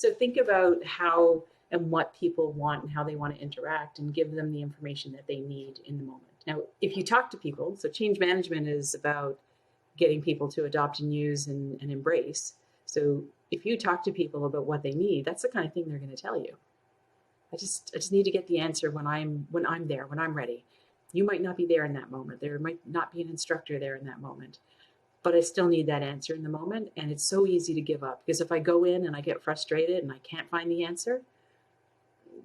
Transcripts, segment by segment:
So think about how and what people want and how they want to interact, and give them the information that they need in the moment. Now, if you talk to people, so change management is about getting people to adopt and use and embrace. So if you talk to people about what they need, that's the kind of thing they're going to tell you. I just need to get the answer when I'm there, when I'm ready. You might not be there in that moment. There might not be an instructor there in that moment, but I still need that answer in the moment. And it's so easy to give up, because if I go in and I get frustrated and I can't find the answer,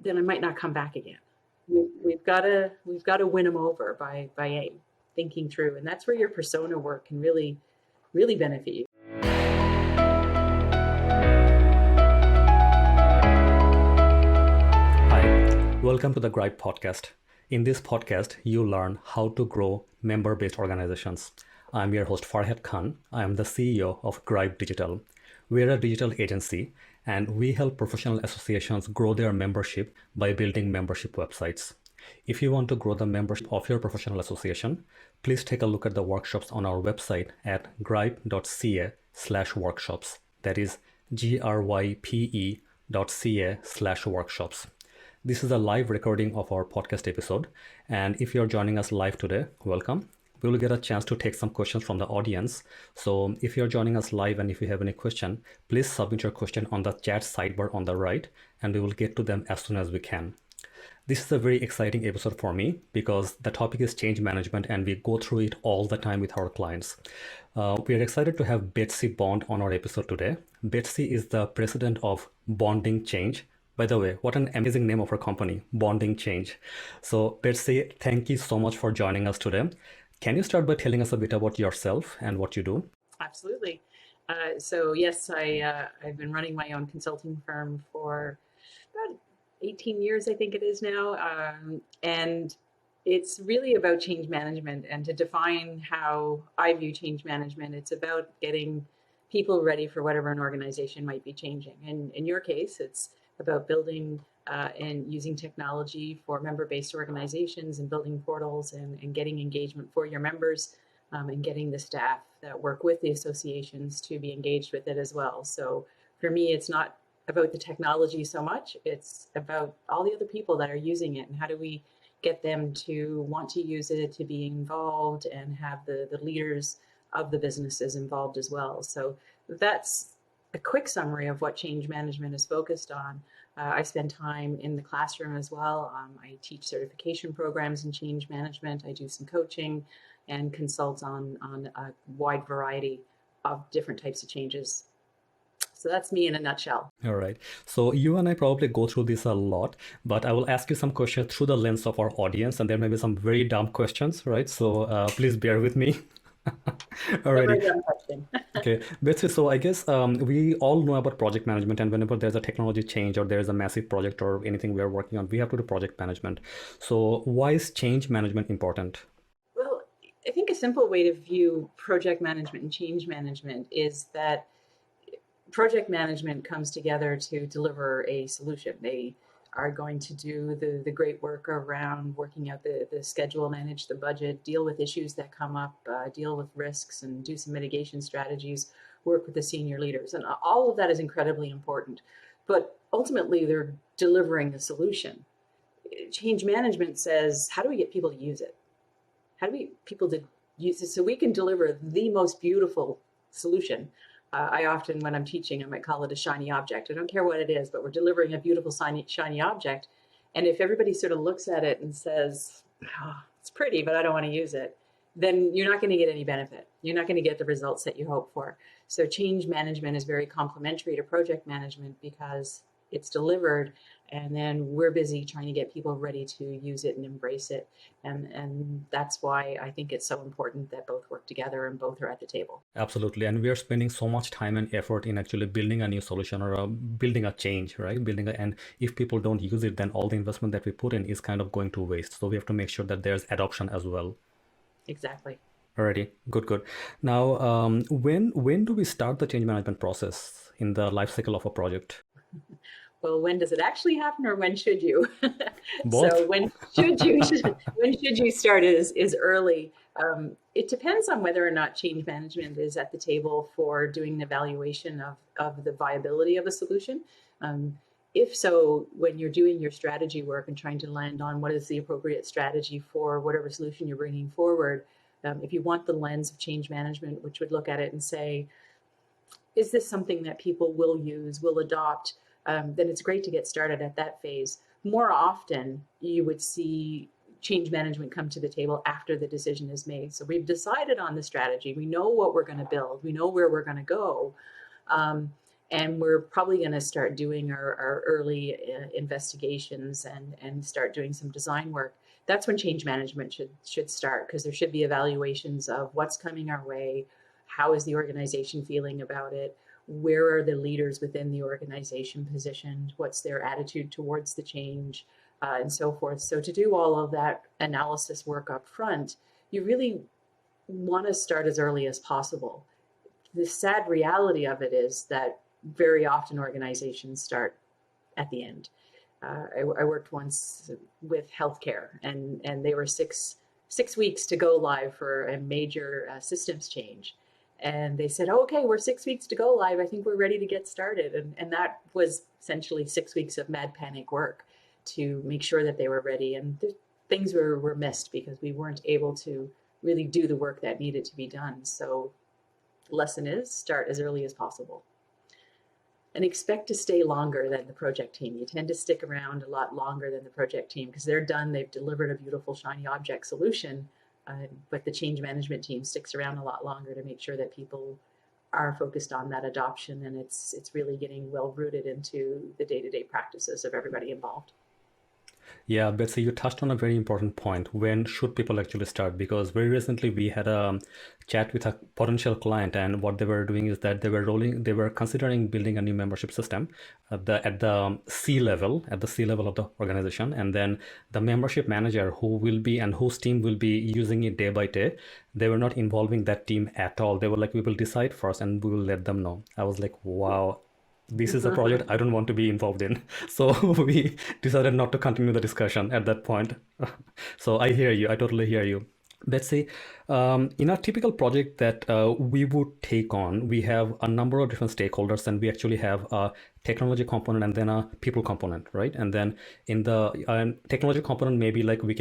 then I might not come back again. We've got to win them over by thinking through, and that's where your persona work can really benefit you. Hi, welcome to the Gripe podcast. In this podcast, you learn how to grow member-based organizations. I'm your host Farhad Khan. I am the CEO of Gripe Digital. We're a digital agency, and we help professional associations grow their membership by building membership websites. If you want to grow the membership of your professional association, please take a look at the workshops on our website at gripe.ca/workshops. That is grype.ca/workshops. This is a live recording of our podcast episode, and if you're joining us live today, welcome. We will get a chance to take some questions from the audience. So if you're joining us live and if you have any question, please submit your question on the chat sidebar on the right, and we will get to them as soon as we can. This is a very exciting episode for me because the topic is change management, and we go through it all the time with our clients. We are excited to have Betsy Bond on our episode today. Betsy is the president of Bonding Change. By the way, what an amazing name of our company, Bonding Change. So Betsy, thank you so much for joining us today. Can you start by telling us a bit about yourself and what you do? Absolutely. So yes, I've been running my own consulting firm for about 18 years, I think it is now. And it's really about change management. And to define how I view change management, it's about getting people ready for whatever an organization might be changing. And in your case, it's about building and using technology for member-based organizations and building portals and getting engagement for your members, and getting the staff that work with the associations to be engaged with it as well. So for me, it's not about the technology so much, it's about all the other people that are using it, and how do we get them to want to use it, to be involved, and have the leaders of the businesses involved as well. So that's a quick summary of what change management is focused on. I spend time in the classroom as well. I teach certification programs in change management. I do some coaching and consult on a wide variety of different types of changes. So that's me in a nutshell. All right. So you and I probably go through this a lot, but I will ask you some questions through the lens of our audience, and there may be some very dumb questions, right? So please bear with me. Alrighty. Okay, Betsy, so I guess we all know about project management, and whenever there's a technology change or there's a massive project or anything we are working on, we have to do project management. So why is change management important? Well, I think a simple way to view project management and change management is that project management comes together to deliver a solution. They are going to do the great work around working out the schedule, manage the budget, deal with issues that come up, deal with risks, and do some mitigation strategies, work with the senior leaders. And all of that is incredibly important. But ultimately, they're delivering the solution. Change management says, how do we get people to use it? How do we get people to use it so we can deliver the most beautiful solution? I often, when I'm teaching, I might call it a shiny object. I don't care what it is, but we're delivering a beautiful shiny object. And if everybody sort of looks at it and says, oh, it's pretty, but I don't want to use it, then you're not going to get any benefit. You're not going to get the results that you hope for. So change management is very complementary to project management because it's delivered, and then we're busy trying to get people ready to use it and embrace it. And that's why I think it's so important that both work together and both are at the table. Absolutely. And we are spending so much time and effort in actually building a new solution or building a change, right? And if people don't use it, then all the investment that we put in is kind of going to waste. So we have to make sure that there's adoption as well. Exactly. Alrighty, good. Now, when do we start the change management process in the life cycle of a project? Well, when does it actually happen, or when should you? Both. So when should you start is early. It depends on whether or not change management is at the table for doing the evaluation of the viability of a solution. If so, when you're doing your strategy work and trying to land on what is the appropriate strategy for whatever solution you're bringing forward, if you want the lens of change management, which would look at it and say, is this something that people will use, will adopt, then it's great to get started at that phase. More often, you would see change management come to the table after the decision is made. So we've decided on the strategy. We know what we're going to build. We know where we're going to go. And we're probably going to start doing our early investigations and start doing some design work. That's when change management should start, because there should be evaluations of what's coming our way, how is the organization feeling about it, where are the leaders within the organization positioned, what's their attitude towards the change, and so forth. So to do all of that analysis work up front, you really want to start as early as possible. The sad reality of it is that very often organizations start at the end. I worked once with healthcare, and they were six weeks to go live for a major systems change. And they said, oh, okay, we're 6 weeks to go live. I think we're ready to get started. And that was essentially 6 weeks of mad panic work to make sure that they were ready. And things were missed because we weren't able to really do the work that needed to be done. So the lesson is start as early as possible. And expect to stay longer than the project team. You tend to stick around a lot longer than the project team because they're done, they've delivered a beautiful shiny object solution, but the change management team sticks around a lot longer to make sure that people are focused on that adoption and it's really getting well rooted into the day-to-day practices of everybody involved. Yeah, Betsy, you touched on a very important point. When should people actually start? Because very recently we had a chat with a potential client, and what they were doing is that they were considering building a new membership system at the C level, of the organization, and then the membership manager who will be and whose team will be using it day by day, they were not involving that team at all. They were like, we will decide first and we will let them know. I was like, wow, this is a project I don't want to be involved in. So we decided not to continue the discussion at that point. So I hear you. I totally hear you. Betsy, in a typical project that we would take on, we have a number of different stakeholders, and we actually have a technology component and then a people component, right? And then in the technology component, maybe like we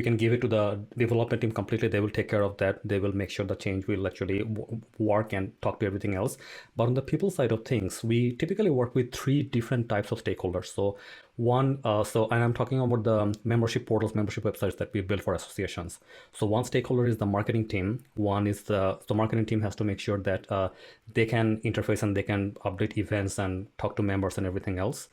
can give it to the development team completely. They will take care of that. They will make sure the change will actually work and talk to everything else. But on the people side of things, we typically work with three different types of stakeholders. So and I'm talking about the membership portals, membership websites that we build for associations. So one stakeholder is the marketing team. One is the marketing team has to make sure that they can interface and they can update events and talk to members and everything else.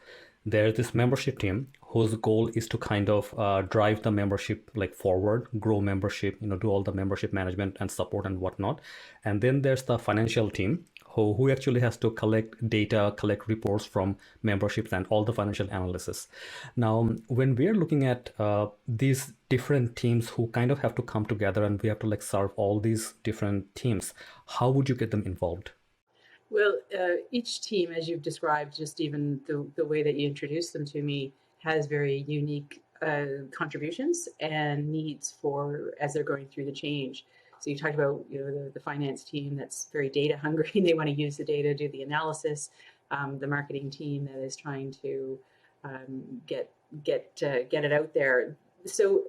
There's this membership team whose goal is to kind of drive the membership like forward, grow membership, do all the membership management and support and whatnot. And then there's the financial team who actually has to collect data, collect reports from memberships and all the financial analysis. Now, when we're looking at these different teams who kind of have to come together and we have to like serve all these different teams, how would you get them involved? Well, each team, as you've described, just even the way that you introduced them to me, has very unique contributions and needs for as they're going through the change. So you talked about the finance team that's very data hungry. They want to use the data, do the analysis. The marketing team that is trying to get it out there. So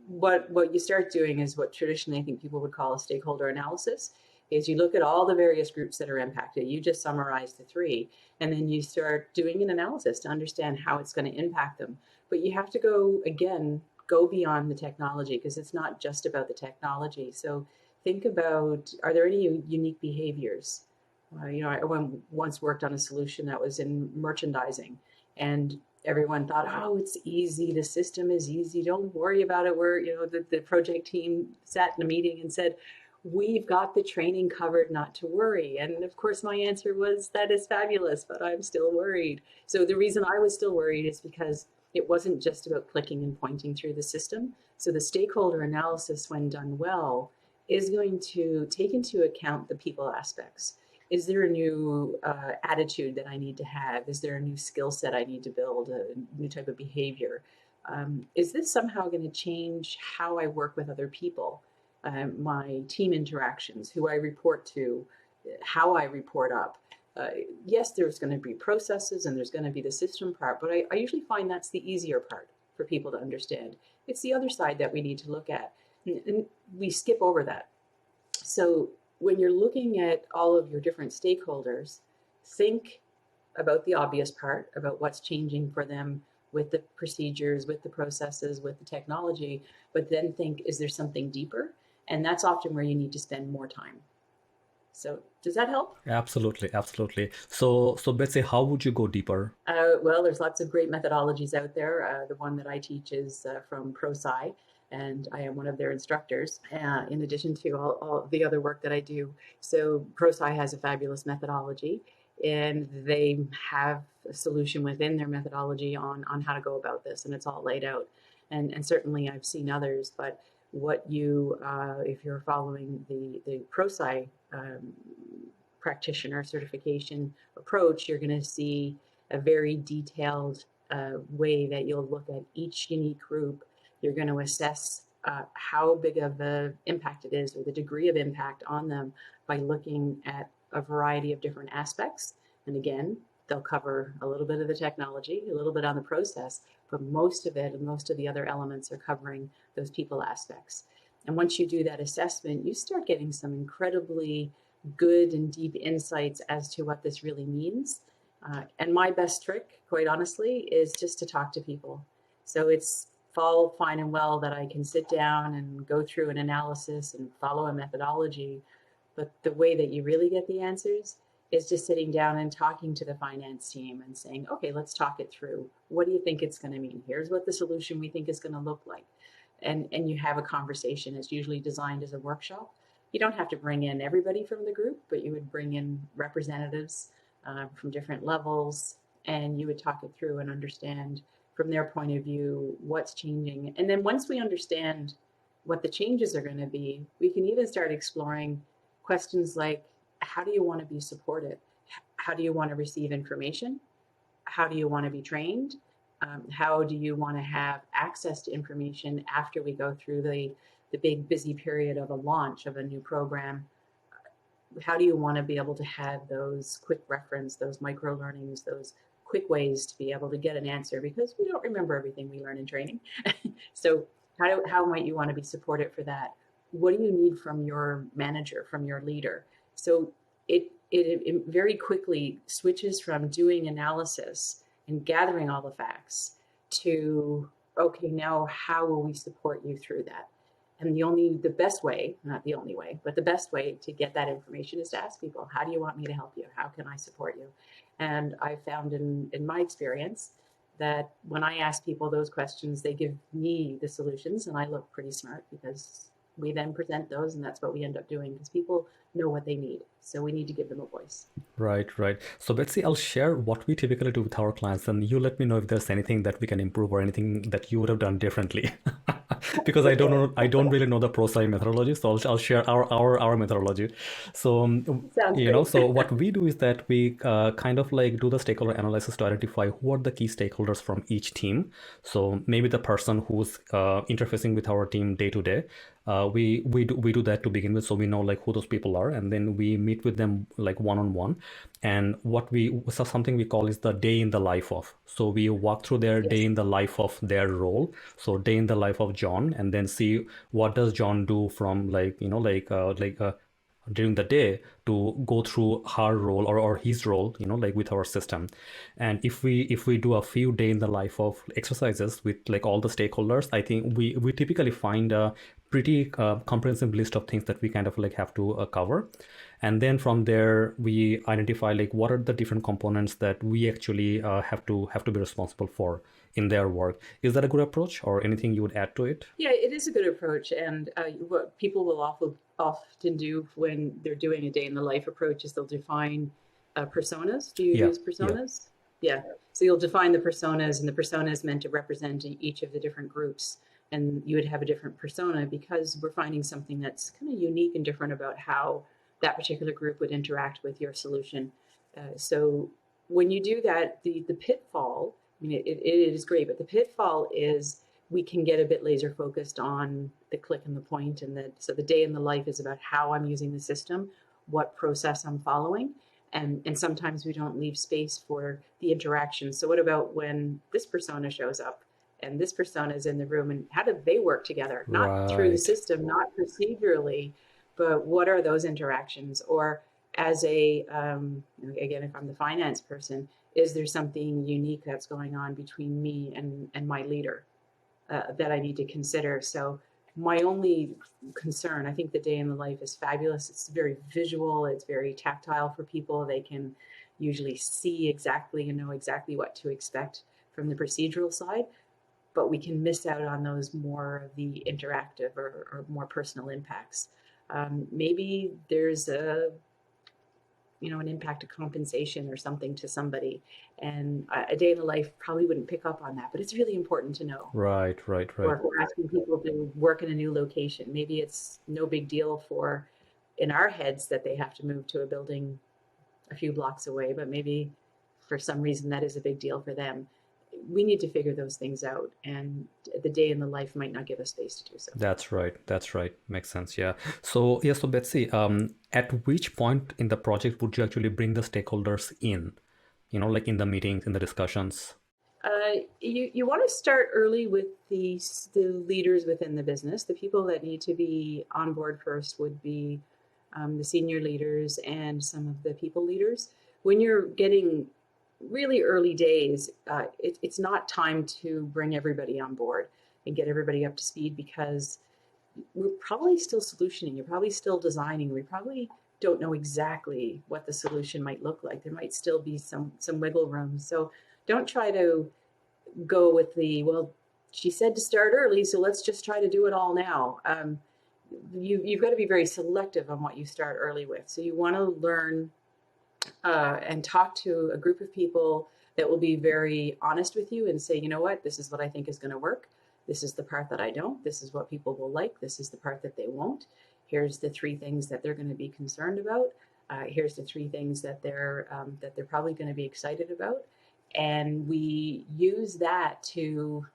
what you start doing is what traditionally I think people would call a stakeholder analysis. Is you look at all the various groups that are impacted. You just summarize the three, and then you start doing an analysis to understand how it's going to impact them. But you have to go beyond the technology, because it's not just about the technology. So think about, are there any unique behaviors? I once worked on a solution that was in merchandising, and everyone thought, oh, it's easy. The system is easy. Don't worry about it. The project team sat in a meeting and said, we've got the training covered, not to worry. And of course, my answer was, that is fabulous, but I'm still worried. So the reason I was still worried is because it wasn't just about clicking and pointing through the system. So the stakeholder analysis, when done well, is going to take into account the people aspects. Is there a new attitude that I need to have? Is there a new skill set I need to build, a new type of behavior? Is this somehow going to change how I work with other people? My team interactions, who I report to, how I report up. Yes, there's going to be processes and there's going to be the system part, but I usually find that's the easier part for people to understand. It's the other side that we need to look at, and we skip over that. So when you're looking at all of your different stakeholders, think about the obvious part, about what's changing for them with the procedures, with the processes, with the technology, but then think, is there something deeper? And that's often where you need to spend more time. So does that help? Absolutely, absolutely. So Betsy, how would you go deeper? Well, there's lots of great methodologies out there. The one that I teach is from Prosci, and I am one of their instructors, in addition to all the other work that I do. So Prosci has a fabulous methodology, and they have a solution within their methodology on how to go about this, and it's all laid out. And certainly I've seen others, but what you, if you're following the Prosci practitioner certification approach, you're going to see a very detailed way that you'll look at each unique group. You're going to assess how big of an impact it is or the degree of impact on them by looking at a variety of different aspects. And again, they'll cover a little bit of the technology, a little bit on the process, but most of it and most of the other elements are covering those people aspects. And once you do that assessment, you start getting some incredibly good and deep insights as to what this really means. And my best trick, quite honestly, is just to talk to people. So it's all fine and well that I can sit down and go through an analysis and follow a methodology, but the way that you really get the answers is just sitting down and talking to the finance team and saying, okay, let's talk it through. What do you think it's going to mean? Here's what the solution we think is going to look like. And you have a conversation. It's usually designed as a workshop. You don't have to bring in everybody from the group, but you would bring in representatives from different levels, and you would talk it through and understand from their point of view what's changing. And then once we understand what the changes are going to be, we can even start exploring questions like, how do you want to be supported? How do you want to receive information? How do you want to be trained? How do you want to have access to information after we go through the big busy period of a launch of a new program? How do you want to be able to have those quick reference, those micro learnings, those quick ways to be able to get an answer, because we don't remember everything we learn in training. So how might you want to be supported for that? What do you need from your manager, from your leader? So it very quickly switches from doing analysis and gathering all the facts to, okay, now how will we support you through that? And the best way, not the only way, but the best way to get that information is to ask people, how do you want me to help you? How can I support you? And I found in my experience that when I ask people those questions, they give me the solutions, and I look pretty smart because we then present those, and that's what we end up doing because people know what they need. So we need to give them a voice. Right, right. So Betsy, I'll share what we typically do with our clients, and you let me know if there's anything that we can improve or anything that you would have done differently. Because I don't Okay. know, I don't really know the Prosci methodology, so I'll share our methodology. So Sounds so great. what we do is that we kind of like do the stakeholder analysis to identify who are the key stakeholders from each team. So maybe the person who's interfacing with our team day to day. We do that to begin with, so we know like who those people are, and then we meet with them like one on one. And something we call is the day in the life of. So we walk through their day Yes. in the life of their role. So day in the life of John, and then see what does John do from during the day to go through her role or his role, like with our system. And if we do a few day in the life of exercises with like all the stakeholders, I think we typically find a pretty comprehensive list of things that we kind of like have to cover. And then from there we identify like what are the different components that we actually have to be responsible for in their work. Is that a good approach, or anything you would add to it? Yeah, it is a good approach. And what people will often do when they're doing a day in the life approach is they'll define personas. Do you Yeah, use yeah. personas? Yeah. So you'll define the personas, and the persona is meant to represent each of the different groups. And you would have a different persona because we're finding something that's kind of unique and different about how that particular group would interact with your solution. So when you do that, the pitfall, I mean, it is great, but the pitfall is we can get a bit laser focused on the click and the point, and so the day in the life is about how I'm using the system, what process I'm following, And sometimes we don't leave space for the interaction. So what about when this persona shows up and this persona is in the room, and how do they work together? Not through the Right. system, not procedurally, but what are those interactions? Or as a, again, if I'm the finance person, is there something unique that's going on between me and my leader that I need to consider? So my only concern, I think the day in the life is fabulous. It's very visual. It's very tactile for people. They can usually see exactly and know exactly what to expect from the procedural side, but we can miss out on those more of the interactive or more personal impacts. Maybe there's an impact of compensation or something to somebody, and a day in the life probably wouldn't pick up on that, but it's really important to know. Right. Right. Or Right. if we're asking people to work in a new location, maybe it's no big deal for in our heads that they have to move to a building a few blocks away, but maybe for some reason that is a big deal for them. We need to figure those things out, and the day in the life might not give us space to do so. That's right. That's right. Makes sense. Yeah. So yeah. So Betsy, at which point in the project would you actually bring the stakeholders in? Like in the meetings, in the discussions. You want to start early with the leaders within the business. The people that need to be on board first would be the senior leaders and some of the people leaders. When you're getting really early days, it's not time to bring everybody on board and get everybody up to speed, because we're probably still solutioning. You're probably still designing. We probably don't know exactly what the solution might look like. There might still be some wiggle room. So don't try to go with the, well, she said to start early, so let's just try to do it all now. You've got to be very selective on what you start early with. So you want to learn and talk to a group of people that will be very honest with you and say, you know what, this is what I think is going to work. This is the part that I don't. This is what people will like. This is the part that they won't. Here's the 3 things that they're going to be concerned about. Here's the 3 things that they're probably going to be excited about. And we use that to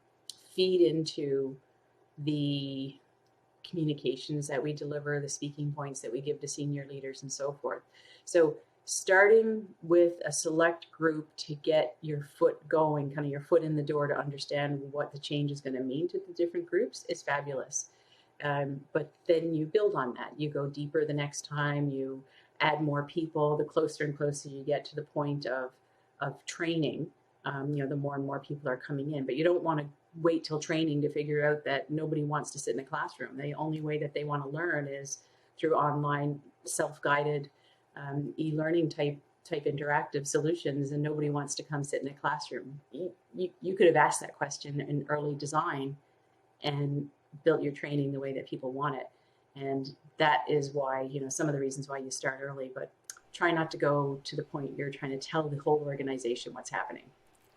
feed into the communications that we deliver, the speaking points that we give to senior leaders, and so forth. So starting with a select group to get your foot going, kind of your foot in the door, to understand what the change is going to mean to the different groups is fabulous. But then you build on that. You go deeper the next time. You add more people. The closer and closer you get to the point of training, the more and more people are coming in. But you don't want to wait till training to figure out that nobody wants to sit in a classroom. The only way that they want to learn is through online, self-guided, e-learning type interactive solutions, and nobody wants to come sit in a classroom. You could have asked that question in early design and built your training the way that people want it. And that is why, some of the reasons why you start early, but try not to go to the point you're trying to tell the whole organization what's happening.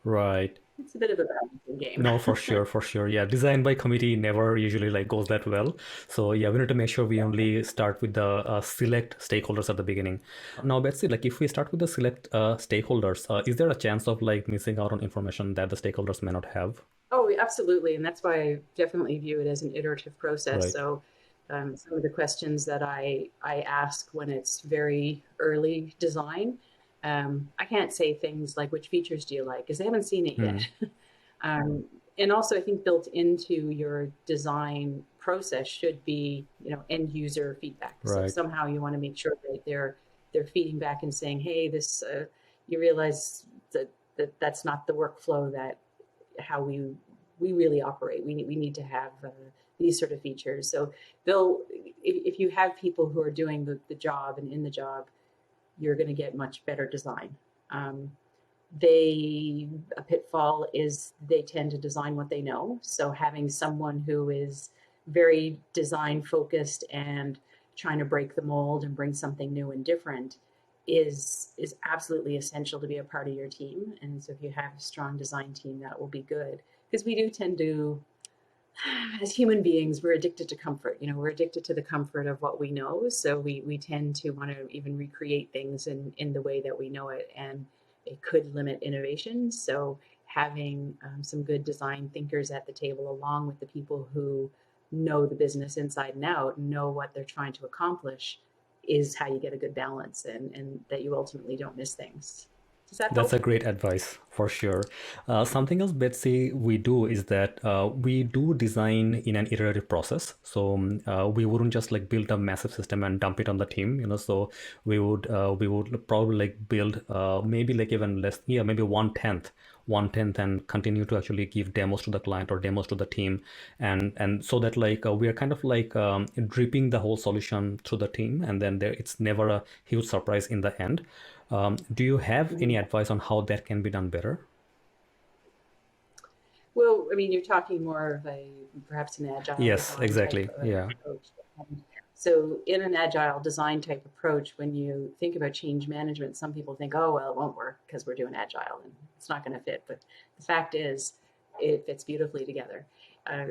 Right. It's a bit of a balancing game. No, for sure, for sure. Yeah, design by committee never usually like goes that well. So yeah, we need to make sure we only start with the select stakeholders at the beginning. Now, Betsy, like if we start with the select stakeholders, is there a chance of like missing out on information that the stakeholders may not have? Oh, absolutely. And that's why I definitely view it as an iterative process. Right. So some of the questions that I ask when it's very early design, I can't say things like, which features do you like? Because they haven't seen it Hmm. yet. And also, I think built into your design process should be, end user feedback. So Right. somehow you want to make sure that they're feeding back and saying, hey, this you realize that's not the workflow that how we really operate. We need to have these sort of features. So if you have people who are doing the job and in the job, you're going to get much better design. A pitfall is they tend to design what they know. So having someone who is very design focused and trying to break the mold and bring something new and different is absolutely essential to be a part of your team. And so if you have a strong design team, that will be good, because we do tend to, as human beings, we're addicted to comfort. We're addicted to the comfort of what we know. So we tend to want to even recreate things in the way that we know it. And it could limit innovation. So having some good design thinkers at the table, along with the people who know the business inside and out, know what they're trying to accomplish, is how you get a good balance, and that you ultimately don't miss things. Does that That's help? a great advice for sure. Something else, Betsy, we do is that we do design in an iterative process. So we wouldn't just like build a massive system and dump it on the team, you know. So we would probably like build maybe like even less, yeah, maybe one tenth, and continue to actually give demos to the client or demos to the team, and so that like we are kind of like dripping the whole solution through the team, and then it's never a huge surprise in the end. Do you have any Mhm. advice on how that can be done better? Well, I mean, you're talking more of perhaps an agile Yes, design type exactly. of Yeah. approach. So in an agile design type approach, when you think about change management, some people think, oh, well, it won't work because we're doing agile and it's not going to fit. But the fact is, it fits beautifully together.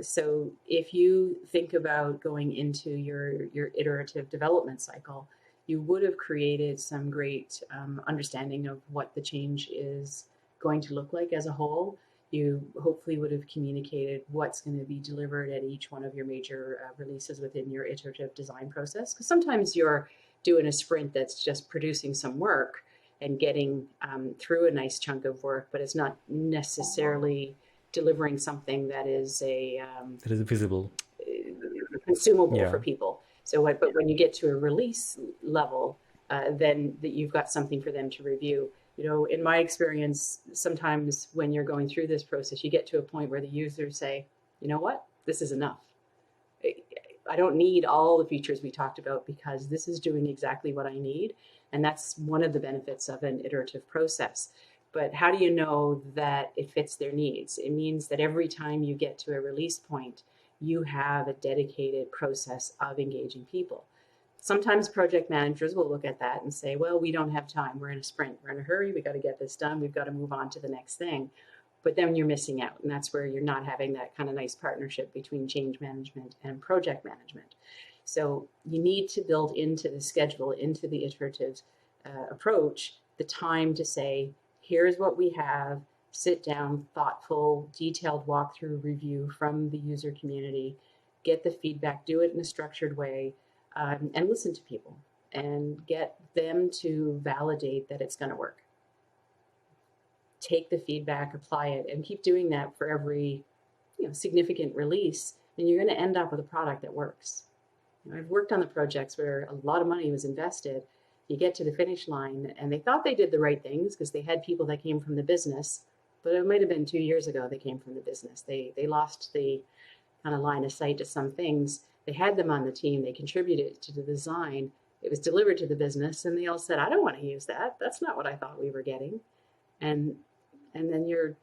So if you think about going into your iterative development cycle, you would have created some great understanding of what the change is going to look like as a whole. You hopefully would have communicated what's going to be delivered at each one of your major releases within your iterative design process. Because sometimes you're doing a sprint that's just producing some work and getting through a nice chunk of work, but it's not necessarily delivering something that is That is visible. consumable Yeah. for people. So, but when you get to a release level, then that you've got something for them to review. You know, in my experience, sometimes when you're going through this process, you get to a point where the users say, you know what, this is enough. I don't need all the features we talked about because this is doing exactly what I need. And that's one of the benefits of an iterative process. But how do you know that it fits their needs? It means that every time you get to a release point, you have a dedicated process of engaging people. Sometimes project managers will look at that and say, well, we don't have time. We're in a sprint. We're in a hurry. We got to get this done. We've got to move on to the next thing. But then you're missing out. And that's where you're not having that kind of nice partnership between change management and project management. So you need to build into the schedule, into the iterative approach, the time to say, here's what we have, sit down, thoughtful, detailed walkthrough review from the user community, get the feedback, do it in a structured way, and listen to people and get them to validate that it's going to work. Take the feedback, apply it, and keep doing that for every significant release, and you're going to end up with a product that works. I've worked on the projects where a lot of money was invested. You get to the finish line, and they thought they did the right things because they had people that came from the business, but it might have been 2 years ago they came from the business. They lost the kind of line of sight to some things. They had them on the team. They contributed to the design. It was delivered to the business, and they all said, "I don't want to use that. That's not what I thought we were getting." And then you're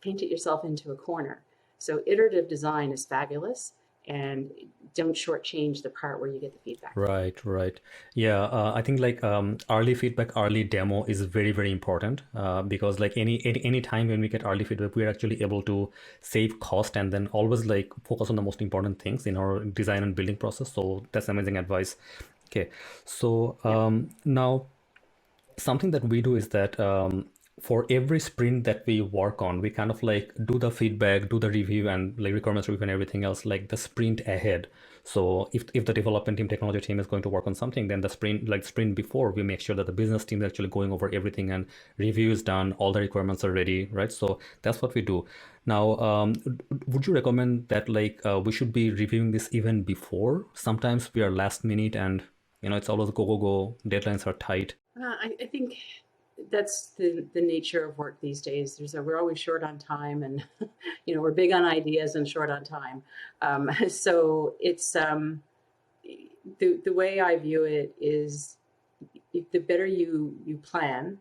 painted yourself into a corner. So iterative design is fabulous, and don't shortchange the part where you get the feedback. Right, right. Yeah, I think like early feedback, early demo is very, very important because like any time when we get early feedback, we're actually able to save cost and then always like focus on the most important things in our design and building process. So that's amazing advice. Okay, so Yeah. now something that we do is that for every sprint that we work on, we kind of like do the feedback, do the review, and like requirements review and everything else like the sprint ahead. So if the development team, technology team is going to work on something, then the sprint before, we make sure that the business team is actually going over everything and review is done, all the requirements are ready, right? So that's what we do. Now, would you recommend that like we should be reviewing this even before? Sometimes we are last minute and it's always go, go, go, deadlines are tight. I think that's the nature of work these days. We're always short on time, and we're big on ideas and short on time. So it's the way I view it is, the better you plan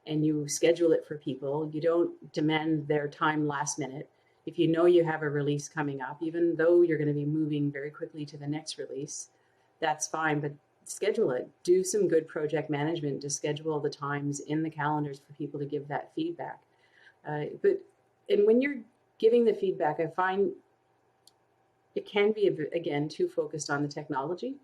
and you schedule it for people, you don't demand their time last minute. If you know you have a release coming up, even though you're going to be moving very quickly to the next release, that's fine, but schedule it. Do some good project management to schedule the times in the calendars for people to give that feedback. And when you're giving the feedback, I find it can be, again, too focused on the technology.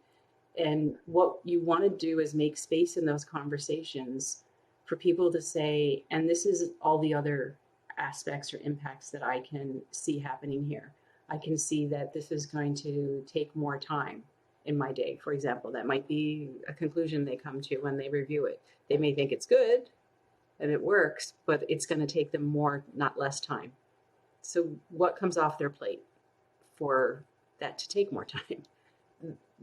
And what you want to do is make space in those conversations for people to say, and this is all the other aspects or impacts that I can see happening here. I can see that this is going to take more time. in my day, for example. That might be a conclusion they come to when they review it. They may think it's good and it works, but it's going to take them more, not less time. So what comes off their plate for that to take more time?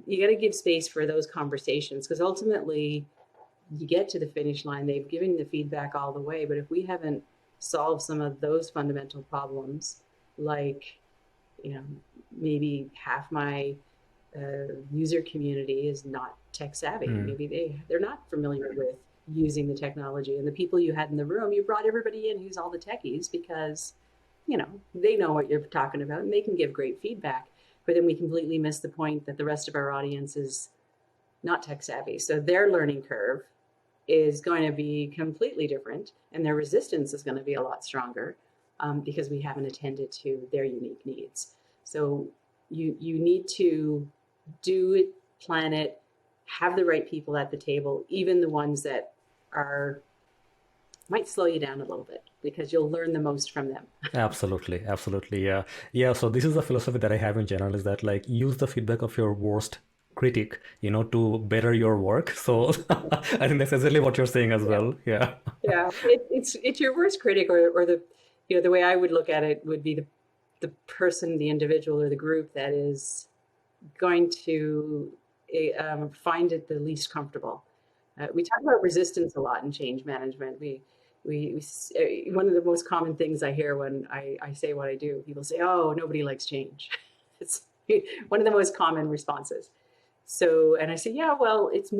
You got to give space for those conversations, because ultimately you get to the finish line. They've given the feedback all the way, but if we haven't solved some of those fundamental problems, like, maybe half my user community is not tech savvy. Maybe they're not familiar with using the technology, and the people you had in the room, you brought everybody in who's all the techies because they know what you're talking about and they can give great feedback. But then we completely miss the point that the rest of our audience is not tech savvy. So their learning curve is going to be completely different, and their resistance is going to be a lot stronger, because we haven't attended to their unique needs. So you need to do it, plan it, have the right people at the table, even the ones that might slow you down a little bit, because you'll learn the most from them. Absolutely, yeah. So this is the philosophy that I have in general, is that like use the feedback of your worst critic, to better your work. So I think that's exactly what you're saying as well. Yeah. Yeah, it's your worst critic, or the way I would look at it would be the person, the individual, or the group that is going to find it the least comfortable. We talk about resistance a lot in change management. We one of the most common things I hear when I say what I do, people say, "Oh, nobody likes change." It's one of the most common responses. So, and I say, yeah, well, it's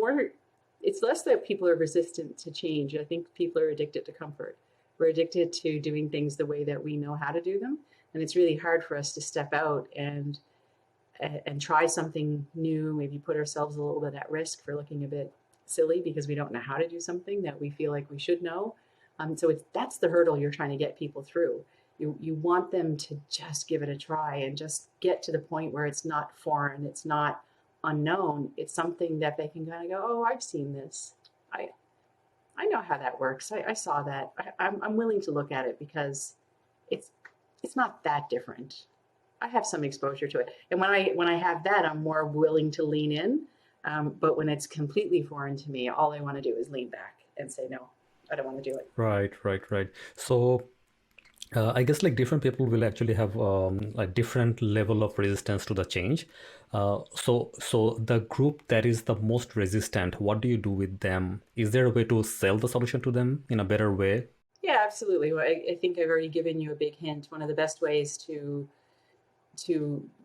less that people are resistant to change. I think people are addicted to comfort. We're addicted to doing things the way that we know how to do them. And it's really hard for us to step out and try something new, maybe put ourselves a little bit at risk for looking a bit silly because we don't know how to do something that we feel like we should know. So that's the hurdle you're trying to get people through. You want them to just give it a try and just get to the point where it's not foreign, it's not unknown. It's something that they can kind of go, oh, I've seen this. I know how that works. I saw that. I'm willing to look at it because it's not that different. I have some exposure to it. And when I have that, I'm more willing to lean in. But when it's completely foreign to me, all I want to do is lean back and say, no, I don't want to do it. Right. So I guess like different people will actually have like different level of resistance to the change. So the group that is the most resistant, what do you do with them? Is there a way to sell the solution to them in a better way? Yeah, absolutely. Well, I think I've already given you a big hint. One of the best ways to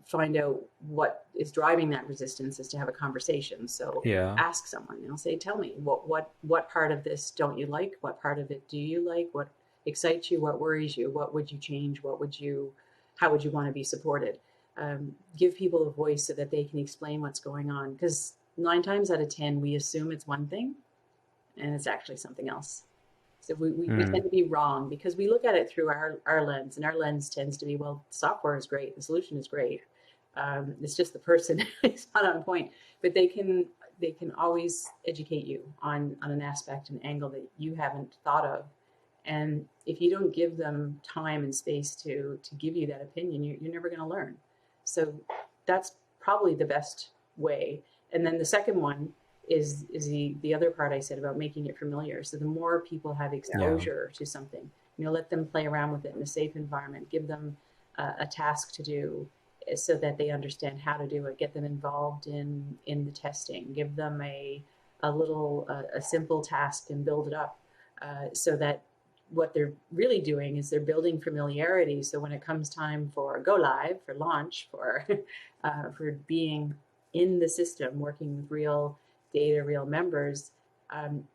find out what is driving that resistance is to have a conversation. So Yeah. ask someone, say, tell me what part of this don't you like? What part of it do you like? What excites you? What worries you? What would you change? How would you want to be supported? Give people a voice so that they can explain what's going on. Because 9 times out of 10, we assume it's one thing and it's actually something else. So we tend to be wrong because we look at it through our lens, and our lens tends to be, well, software is great, the solution is great. It's just the person is not on point, but they can always educate you on an aspect, an angle that you haven't thought of. And if you don't give them time and space to give you that opinion, you're never going to learn. So that's probably the best way. And then the second one is the other part I said about making it familiar. So the more people have exposure to something, let them play around with it in a safe environment, give them a task to do so that they understand how to do it, get them involved in the testing, give them a simple task and build it up so that what they're really doing is they're building familiarity. So when it comes time for go live, for launch, for being in the system, working with real data, real members,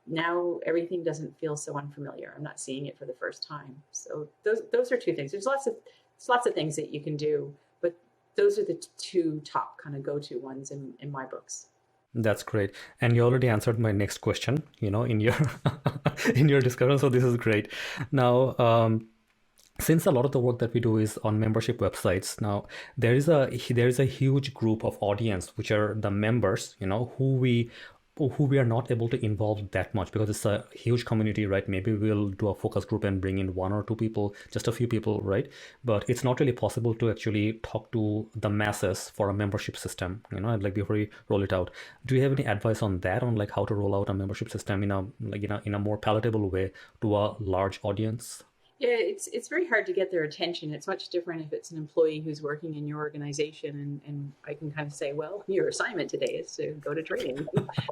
now everything doesn't feel so unfamiliar. I'm not seeing it for the first time. So those are 2 things. There's lots of things that you can do, but those are the 2 top kind of go-to ones in my books. That's great. And you already answered my next question, in your in your discussion. So this is great. Now, since a lot of the work that we do is on membership websites, now there is a huge group of audience which are the members, who we who we are not able to involve that much because it's a huge community, right? Maybe we'll do a focus group and bring in one or two people, just a few people, right? But it's not really possible to actually talk to the masses for a membership system, like before we roll it out. Do you have any advice on that, on like how to roll out a membership system in a in a more palatable way to a large audience? Yeah, it's very hard to get their attention. It's much different if it's an employee who's working in your organization, and I can kind of say, well, your assignment today is to go to training.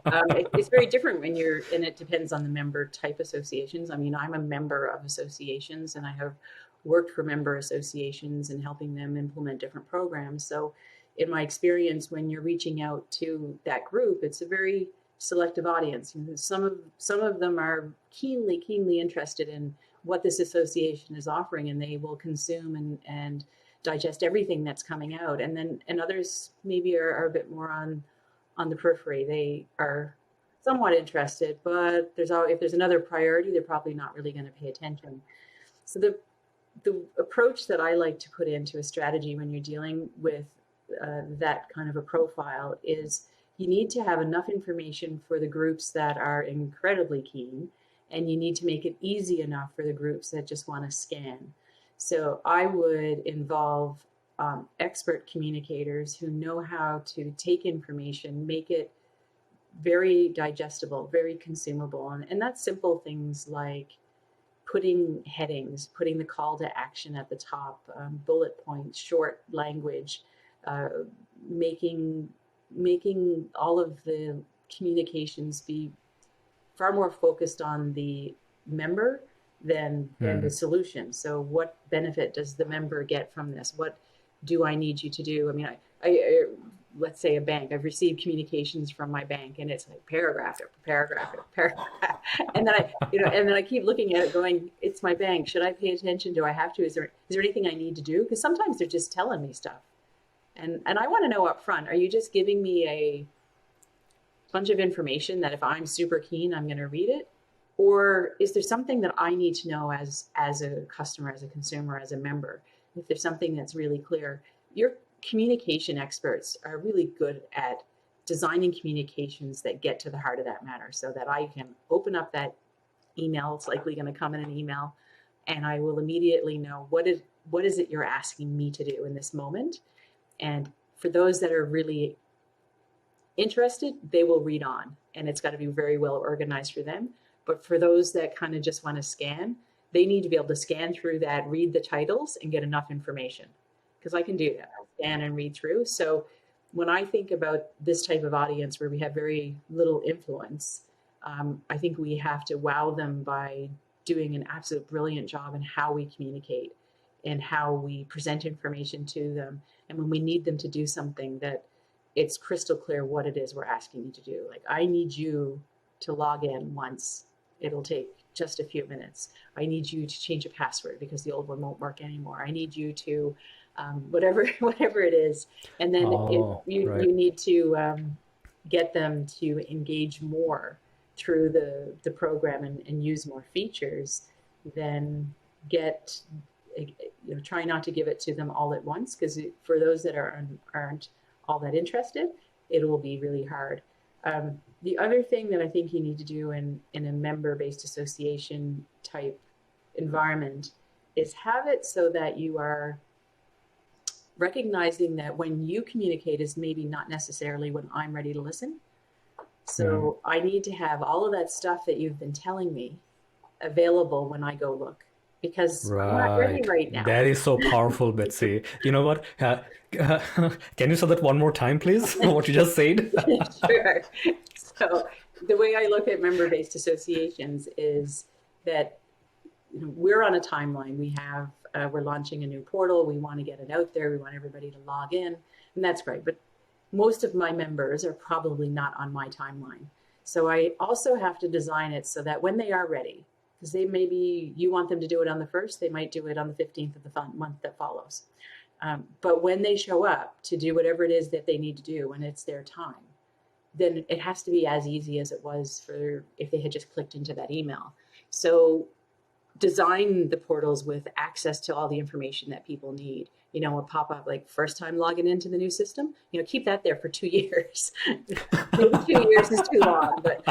It's very different when you're, and it depends on the member type associations. I mean, I'm a member of associations, and I have worked for member associations and helping them implement different programs. So, in my experience, when you're reaching out to that group, it's a very selective audience. Some of them are keenly interested in what this association is offering, and they will consume and digest everything that's coming out. And others maybe are a bit more on the periphery. They are somewhat interested, but if there's another priority, they're probably not really going to pay attention. So the approach that I like to put into a strategy when you're dealing with that kind of a profile is you need to have enough information for the groups that are incredibly keen, and you need to make it easy enough for the groups that just want to scan. So I would involve expert communicators who know how to take information, make it very digestible, very consumable. And that's simple things like putting headings, putting the call to action at the top, bullet points, short language, uh, making all of the communications be far more focused on the member than the solution. So what benefit does the member get from this? What do I need you to do? I mean, I let's say a bank. I've received communications from my bank, and it's like paragraph after paragraph after paragraph, and then I keep looking at it, going, "It's my bank. Should I pay attention? Do I have to? Is there anything I need to do?" Because sometimes they're just telling me stuff, and I want to know up front. Are you just giving me a bunch of information that if I'm super keen, I'm going to read it? Or is there something that I need to know as a customer, as a consumer, as a member? If there's something that's really clear, your communication experts are really good at designing communications that get to the heart of that matter, so that I can open up that email. It's likely going to come in an email, and I will immediately know what is it you're asking me to do in this moment. And for those that are really interested, they will read on, and it's got to be very well organized for them. But for those that kind of just want to scan, they need to be able to scan through that, read the titles, and get enough information, because I can do that. I'll scan and read through. So when I think about this type of audience where we have very little influence, I think we have to wow them by doing an absolute brilliant job in how we communicate and how we present information to them. And when we need them to do something, that it's crystal clear what it is we're asking you to do. Like, I need you to log in once. It'll take just a few minutes. I need you to change a password because the old one won't work anymore. I need you to whatever it is. And then you need to get them to engage more through the program and use more features. Then try not to give it to them all at once, because for those that aren't all that interested, it will be really hard. The other thing that I think you need to do in a member-based association type environment is have it so that you are recognizing that when you communicate is maybe not necessarily when I'm ready to listen. So I need to have all of that stuff that you've been telling me available when I go look, because I'm not ready Right. right now. That is so powerful, Betsy. You know what? Can you say that one more time, please? What you just said? Sure. So the way I look at member-based associations is that we're on a timeline. We're launching a new portal. We want to get it out there. We want everybody to log in, and that's great. But most of my members are probably not on my timeline. So I also have to design it so that when they are ready, because you want them to do it on the 1st, they might do it on the 15th of the month that follows. But when they show up to do whatever it is that they need to do when it's their time, then it has to be as easy as it was for if they had just clicked into that email. So design the portals with access to all the information that people need. A pop-up like first time logging into the new system, keep that there for 2 years. Maybe 2 years is too long, but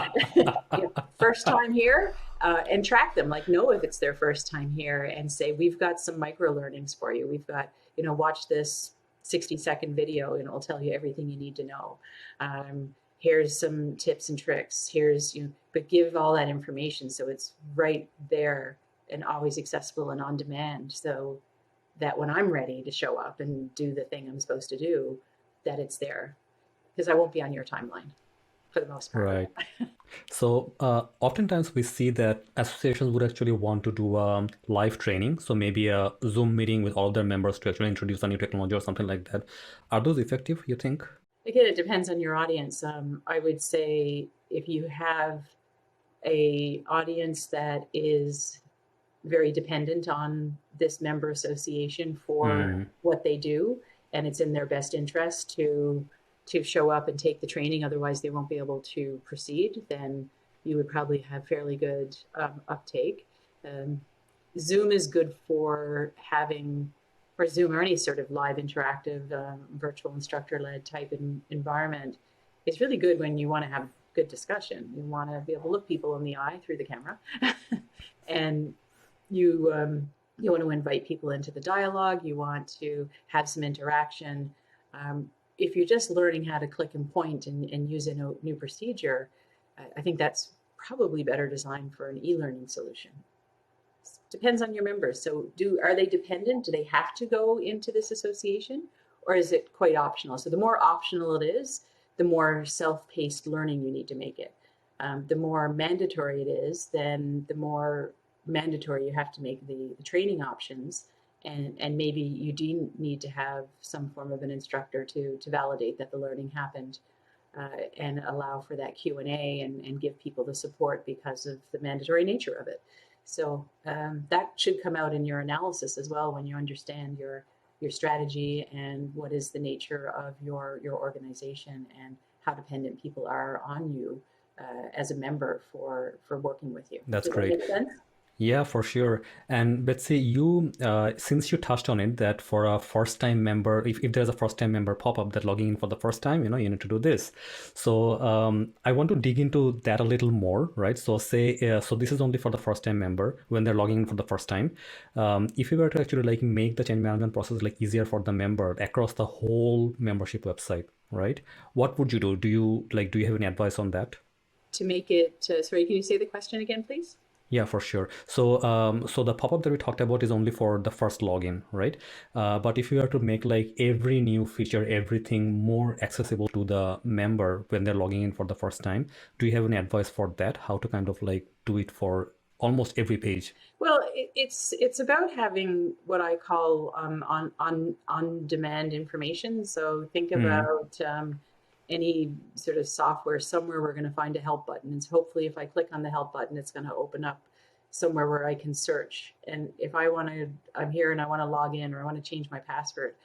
first time here, and track them, like know if it's their first time here and say, we've got some micro learnings for you. We've got, watch this 60-second video and it'll tell you everything you need to know. Here's some tips and tricks. But give all that information so it's right there and always accessible and on demand, so that when I'm ready to show up and do the thing I'm supposed to do, that it's there, because I won't be on your timeline for the most part. Right. So oftentimes we see that associations would actually want to do live training. So maybe a Zoom meeting with all their members to actually introduce a new technology or something like that. Are those effective, you think? Again, it depends on your audience. I would say if you have a audience that is very dependent on this member association for what they do, and it's in their best interest to show up and take the training, otherwise they won't be able to proceed, then you would probably have fairly good uptake. Zoom is good for Zoom or any sort of live interactive virtual instructor-led type environment. It's really good when you want to have good discussion. You want to be able to look people in the eye through the camera and you want to invite people into the dialogue. You want to have some interaction. If you're just learning how to click and point and use a new procedure, I think that's probably better designed for an e-learning solution. Depends on your members. So are they dependent? Do they have to go into this association, or is it quite optional? So the more optional it is, the more self-paced learning you need to make it. The more mandatory it is, then the more mandatory you have to make the training options, and maybe you do need to have some form of an instructor to validate that the learning happened, and allow for that Q&A and give people the support because of the mandatory nature of it. So that should come out in your analysis as well, when you understand your strategy and what is the nature of your organization and how dependent people are on you as a member for working with you. That's Does great. that make sense? Yeah, for sure. And Betsy, you since you touched on it, that for a first-time member, if there's a first-time member pop-up that logging in for the first time, you need to do this. So I want to dig into that a little more, right? So so this is only for the first-time member when they're logging in for the first time. If you were to actually make the change management process easier for the member across the whole membership website, right? What would you do? Do you have any advice on that? To make it, sorry, can you say the question again, please? Yeah, for sure. So, so the pop-up that we talked about is only for the first login, right? But if you are to make every new feature, everything more accessible to the member when they're logging in for the first time, do you have any advice for that? How to kind of do it for almost every page? Well, it's about having what I call on demand information. So think about any sort of software. Somewhere we're going to find a help button, and so hopefully if I click on the help button, it's going to open up somewhere where I can search. And if I'm here and I want to log in, or I want to change my password,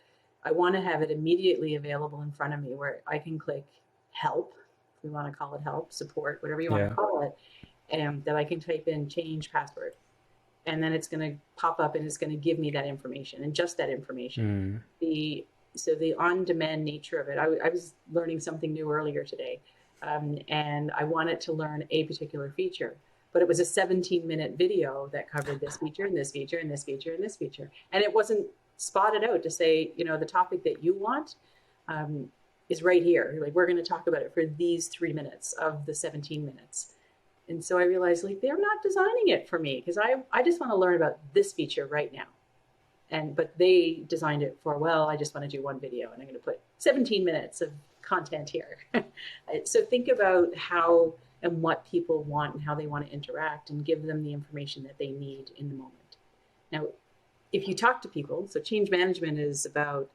I want to have it immediately available in front of me where I can click help, if we want to call it help, support, whatever you want to call it, and that I can type in change password. And then it's going to pop up and it's going to give me that information, and just that information. So the on-demand nature of it, I was learning something new earlier today, and I wanted to learn a particular feature, but it was a 17-minute video that covered this feature and this feature and this feature and this feature. And it wasn't spotted out to say, the topic that you want is right here. We're going to talk about it for these 3 minutes of the 17 minutes. And so I realized they're not designing it for me, because I just want to learn about this feature right now. But they designed it for, I just want to do one video and I'm going to put 17 minutes of content here. So think about how and what people want and how they want to interact, and give them the information that they need in the moment. Now, if you talk to people, so change management is about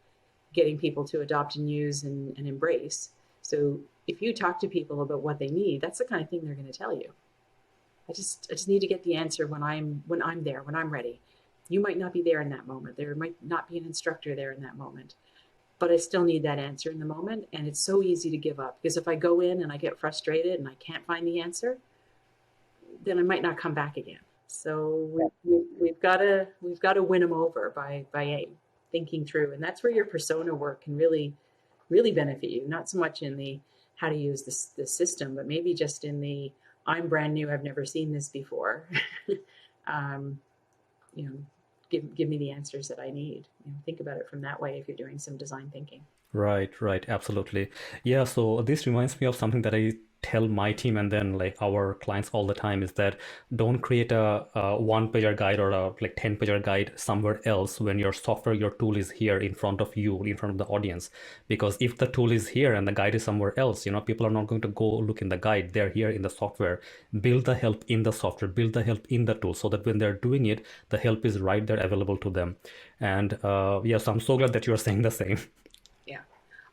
getting people to adopt and use and embrace. So if you talk to people about what they need, that's the kind of thing they're going to tell you. I just need to get the answer when I'm there, when I'm ready. You might not be there in that moment. There might not be an instructor there in that moment, but I still need that answer in the moment. And it's so easy to give up, because if I go in and I get frustrated and I can't find the answer, then I might not come back again. So we've got to win them over by thinking through, and that's where your persona work can really benefit you. Not so much in the how to use the system, but maybe just in the I'm brand new, I've never seen this before. um, you know, give me the answers that I need. Think about it from that way if you're doing some design thinking. Right, right, absolutely. Yeah, so this reminds me of something that I tell my team and then like our clients all the time is that don't create a one-pager guide or a like 10-pager guide somewhere else when your software, your tool is here in front of you, in front of the audience. Because if the tool is here and the guide is somewhere else, people are not going to go look in the guide. They're here in the software. Build the help in the software, build the help in the tool so that when they're doing it, the help is right there available to them. And yes, I'm so glad that you're saying the same. Yeah.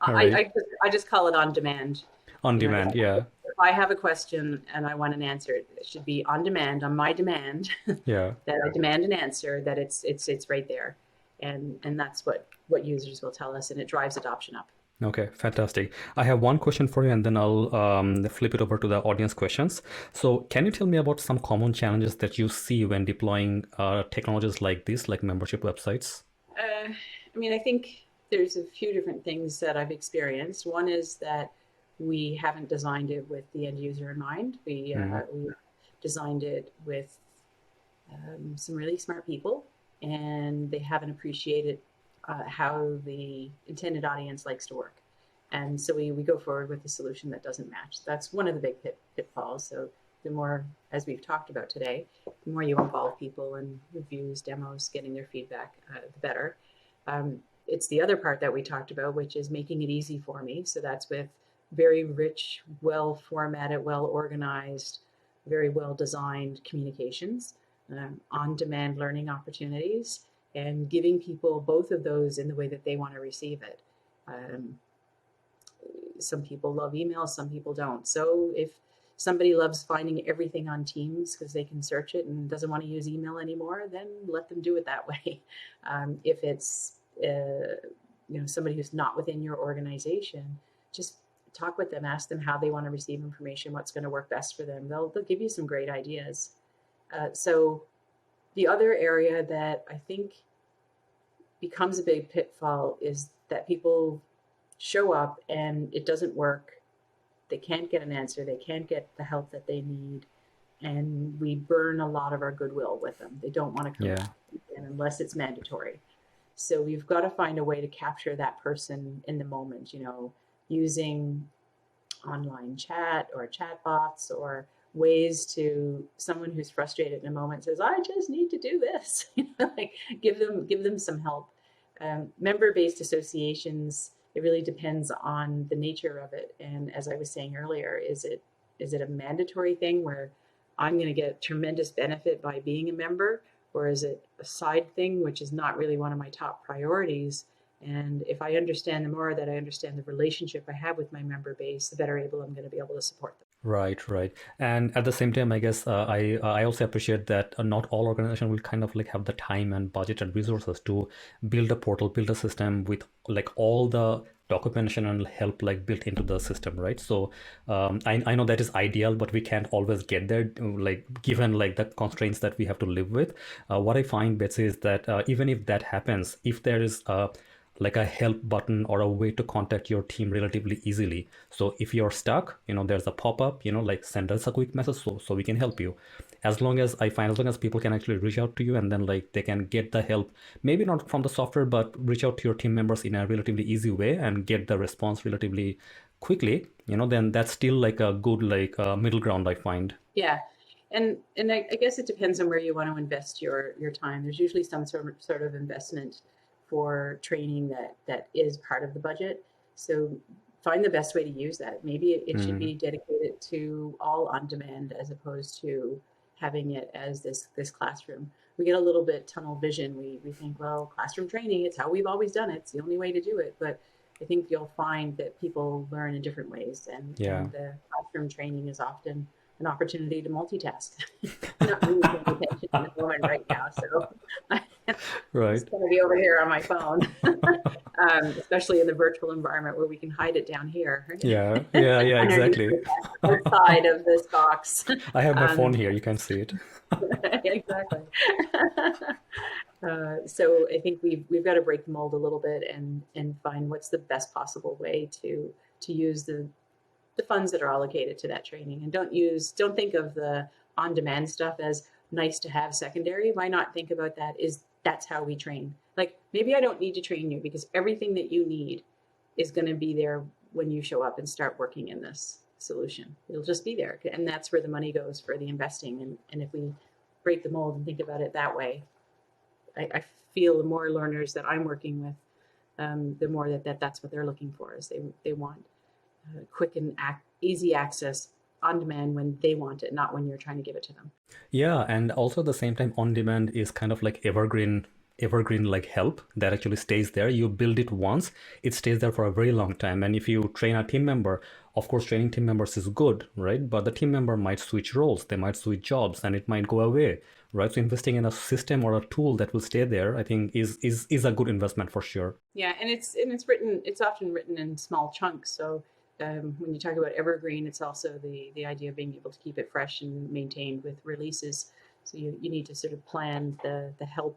All I, right. I, I just call it on demand. On If demand, yeah. I have a question and I want an answer, it should be on demand, on my demand, Yeah. that I demand an answer, that it's right there. And that's what users will tell us, and it drives adoption up. Okay, fantastic. I have one question for you, and then I'll flip it over to the audience questions. So, can you tell me about some common challenges that you see when deploying technologies like this, like membership websites? I think there's a few different things that I've experienced. One is that we haven't designed it with the end user in mind. We designed it with some really smart people, and they haven't appreciated how the intended audience likes to work. And so we go forward with a solution that doesn't match. That's one of the big pitfalls. So the more, as we've talked about today, the more you involve people in reviews, demos, getting their feedback, the better. It's the other part that we talked about, which is making it easy for me. So that's with very rich, well formatted, well organized, very well designed communications, on demand learning opportunities, and giving people both of those in the way that they want to receive it. Um, some people love email, some people don't. So if somebody loves finding everything on Teams because they can search it and doesn't want to use email anymore, then let them do it that way. If it's somebody who's not within your organization, just talk with them, ask them how they want to receive information, what's going to work best for them. They'll give you some great ideas. So the other area that I think becomes a big pitfall is that people show up and it doesn't work. They can't get an answer. They can't get the help that they need. And we burn a lot of our goodwill with them. They don't want to come Yeah. back again unless it's mandatory. So we've got to find a way to capture that person in the moment, using online chat or chat bots or ways to someone who's frustrated in a moment says, I just need to do this. Like give them some help. Member-based associations, it really depends on the nature of it. And as I was saying earlier, is it a mandatory thing where I'm going to get tremendous benefit by being a member, or is it a side thing, which is not really one of my top priorities? And if I understand the more that I understand the relationship I have with my member base, the better able I'm going to be able to support them. Right, right. And at the same time, I guess I also appreciate that not all organizations will kind of like have the time and budget and resources to build a portal, build a system with like all the documentation and help like built into the system, right? So I know that is ideal, but we can't always get there, like given like the constraints that we have to live with. What I find, Betsy, is that even if that happens, if there is like a help button or a way to contact your team relatively easily. So if you're stuck, there's a pop-up, like send us a quick message so we can help you. As long as people can actually reach out to you and then like they can get the help, maybe not from the software, but reach out to your team members in a relatively easy way and get the response relatively quickly, then that's still like a good like middle ground, I find. Yeah. And I guess it depends on where you want to invest your time. There's usually some sort of investment for training that is part of the budget. So find the best way to use that. Maybe it should be dedicated to all on demand as opposed to having it as this classroom. We get a little bit tunnel vision. We think, well, classroom training, it's how we've always done it. It's the only way to do it. But I think you'll find that people learn in different ways, and Yeah. the classroom training is often an opportunity to multitask. I'm not really paying attention in the moment right now, so Right. It's going to be over here on my phone, especially in the virtual environment where we can hide it down here, Yeah, yeah, yeah, underneath exactly. the desk, outside of this box. I have my phone um, here. You can see it. exactly. So I think we've got to break the mold a little bit and find what's the best possible way to use the funds that are allocated to that training, and don't think of the on demand stuff as nice to have secondary. Why not think about that is that's how we train. Like maybe I don't need to train you because everything that you need is going to be there when you show up and start working in this solution. It'll just be there, and that's where the money goes for the investing. And if we break the mold and think about it that way, I feel the more learners that I'm working with, the more that's what they're looking for. Is they want quick and easy access on demand when they want it, not when you're trying to give it to them. Yeah, and also at the same time, on demand is kind of like evergreen like help that actually stays there. You build it once, it stays there for a very long time. And if you train a team member, of course, training team members is good, right? But the team member might switch roles, they might switch jobs, and it might go away, right? So investing in a system or a tool that will stay there, I think, is a good investment for sure. Yeah, and it's often written in small chunks. So when you talk about evergreen, it's also the idea of being able to keep it fresh and maintained with releases. So you need to sort of plan the help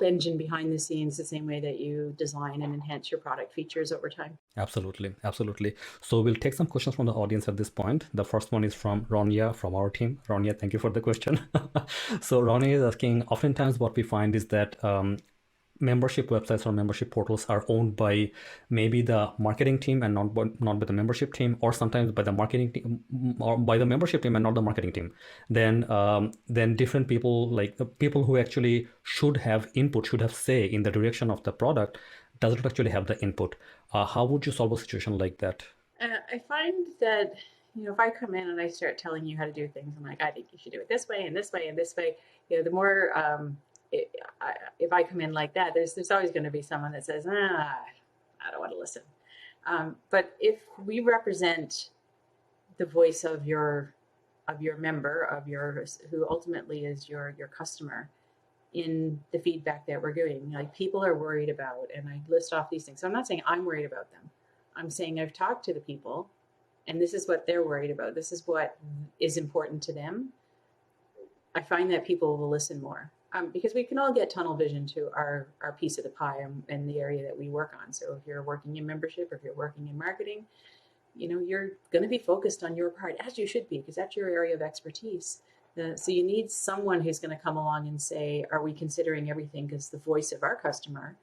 engine behind the scenes the same way that you design and enhance your product features over time. Absolutely, absolutely. So we'll take some questions from the audience at this point. The first one is from Ronya from our team. Ronya, thank you for the question. So Ronya is asking, oftentimes what we find is that membership websites or membership portals are owned by maybe the marketing team and not by the membership team, or sometimes by the marketing team or by the membership team and not the marketing team. Then different people, like the people who actually should have input, should have say in the direction of the product, doesn't actually have the input. How would you solve a situation like that? I find that if I come in and I start telling you how to do things, I'm like, I think you should do it this way and this way and this way. The more if I come in like that, there's always going to be someone that says, I don't want to listen. But if we represent the voice of your member, who ultimately is your customer, in the feedback that we're doing, like people are worried about, and I list off these things. So I'm not saying I'm worried about them. I'm saying I've talked to the people, and this is what they're worried about. This is what is important to them. I find that people will listen more. Because we can all get tunnel vision to our piece of the pie and the area that we work on. So if you're working in membership, or if you're working in marketing, you're going to be focused on your part, as you should be, because that's your area of expertise. So you need someone who's going to come along and say, are we considering everything? Because the voice of our customer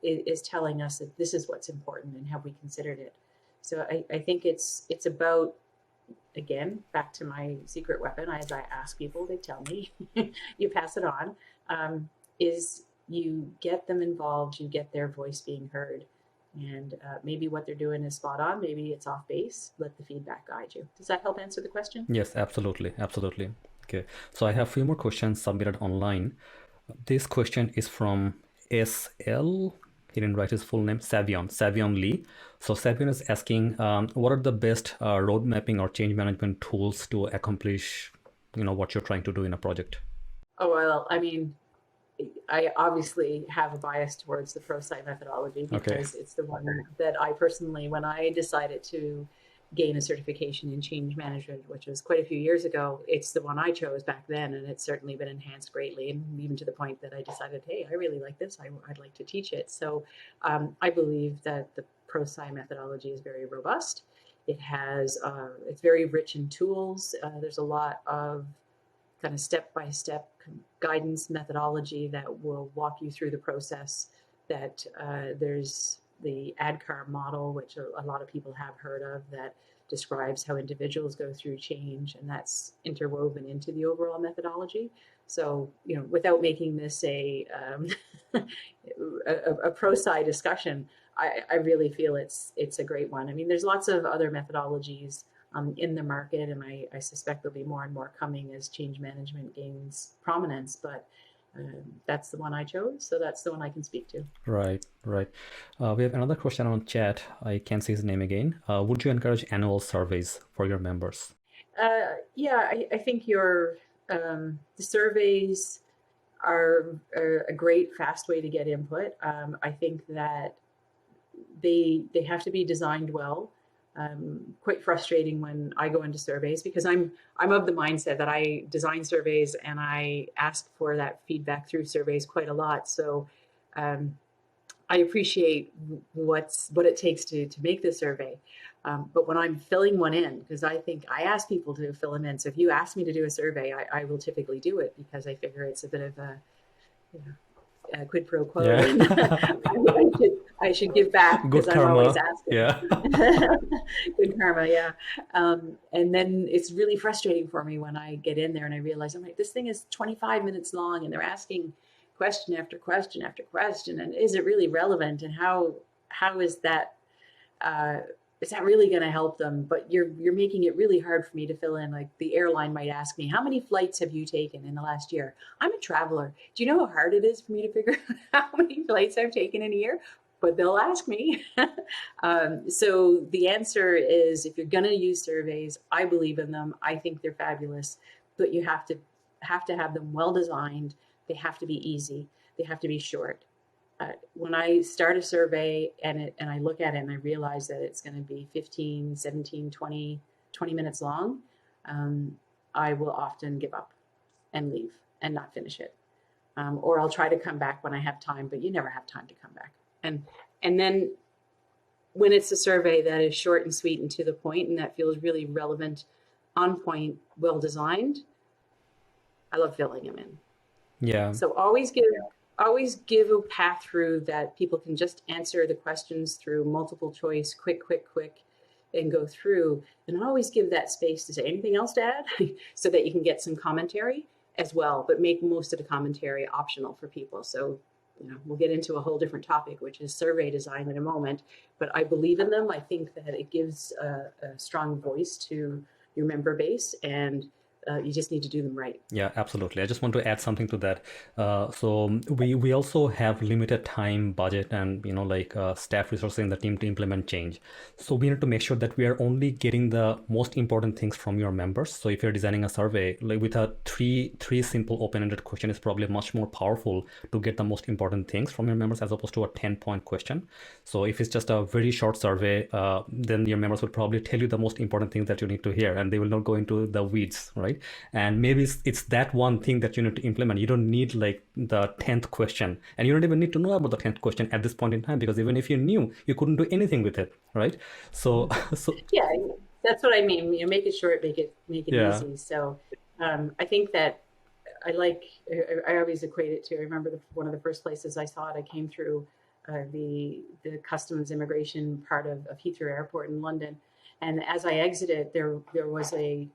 is telling us that this is what's important and have we considered it. So I think it's about, again, back to my secret weapon, as I ask people, they tell me, you pass it on, is you get them involved, you get their voice being heard. And maybe what they're doing is spot on, maybe it's off base. Let the feedback guide you. Does that help answer the question? Yes, absolutely, absolutely. Okay, so I have a few more questions submitted online. This question is from SL. He didn't write his full name. Savion Lee. So Savion is asking, what are the best road mapping or change management tools to accomplish, what you're trying to do in a project? Oh, well, I mean, I obviously have a bias towards the Prosci methodology because it's the one that I personally, when I decided to gain a certification in change management, which was quite a few years ago, it's the one I chose back then, and it's certainly been enhanced greatly, and even to the point that I decided, hey, I really like this, I'd like to teach it. So I believe that the Prosci methodology is very robust. It's very rich in tools. There's a lot of kind of step-by-step guidance methodology that will walk you through the process. That there's the ADKAR model, which a lot of people have heard of, that describes how individuals go through change, and that's interwoven into the overall methodology. So, without making this a pro-sci discussion, I really feel it's a great one. I mean, there's lots of other methodologies in the market, and I suspect there'll be more and more coming as change management gains prominence, but that's the one I chose, so that's the one I can speak to. Right. We have another question on chat. I can't see his name again. Would you encourage annual surveys for your members? Yeah, I think the surveys are a great, fast way to get input. I think that they have to be designed well. Quite frustrating when I go into surveys because I'm of the mindset that I design surveys and I ask for that feedback through surveys quite a lot. So I appreciate what it takes to make the survey. But when I'm filling one in, because I think I ask people to fill them in. So if you ask me to do a survey, I will typically do it because I figure it's a bit of a quid pro quo. Yeah. And I should give back Good because I'm always karma. asking. Yeah. Good karma, yeah. And then it's really frustrating for me when I get in there and I realize I'm like, this thing is 25 minutes long and they're asking question after question after question, and is it really relevant? And how is that really going to help them? But you're making it really hard for me to fill in. Like the airline might ask me, how many flights have you taken in the last year? I'm a traveler. Do you know how hard it is for me to figure out how many flights I've taken in a year? But they'll ask me. So the answer is, if you're going to use surveys, I believe in them. I think they're fabulous, but you have to have them well designed. They have to be easy. They have to be short. When I start a survey and I look at it and I realize that it's going to be 15, 17, 20 minutes long, I will often give up and leave and not finish it. Or I'll try to come back when I have time, but you never have time to come back. And then when it's a survey that is short and sweet and to the point and that feels really relevant, on point, well designed, I love filling them in. Yeah. So always give a path through that people can just answer the questions through multiple choice, quick, and go through. And always give that space to say anything else to add so that you can get some commentary as well, but make most of the commentary optional for people. So, we'll get into a whole different topic, which is survey design in a moment, but I believe in them. I think that it gives a strong voice to your member base, and you just need to do them right. Yeah, absolutely. I just want to add something to that. So we also have limited time, budget, and staff resources in the team to implement change. So we need to make sure that we are only getting the most important things from your members. So if you're designing a survey, like with a three simple open-ended question, is probably much more powerful to get the most important things from your members as opposed to a 10-point question. So if it's just a very short survey, then your members will probably tell you the most important things that you need to hear, and they will not go into the weeds, right? And maybe it's that one thing that you need to implement. You don't need like the 10th question, and you don't even need to know about the 10th question at this point in time, because even if you knew, you couldn't do anything with it, right? So yeah, that's what I mean. Make it short, make it yeah. easy. So I think that I always equate it to, I remember one of the first places I saw it, I came through the customs immigration part of Heathrow Airport in London, and as I exited, there was a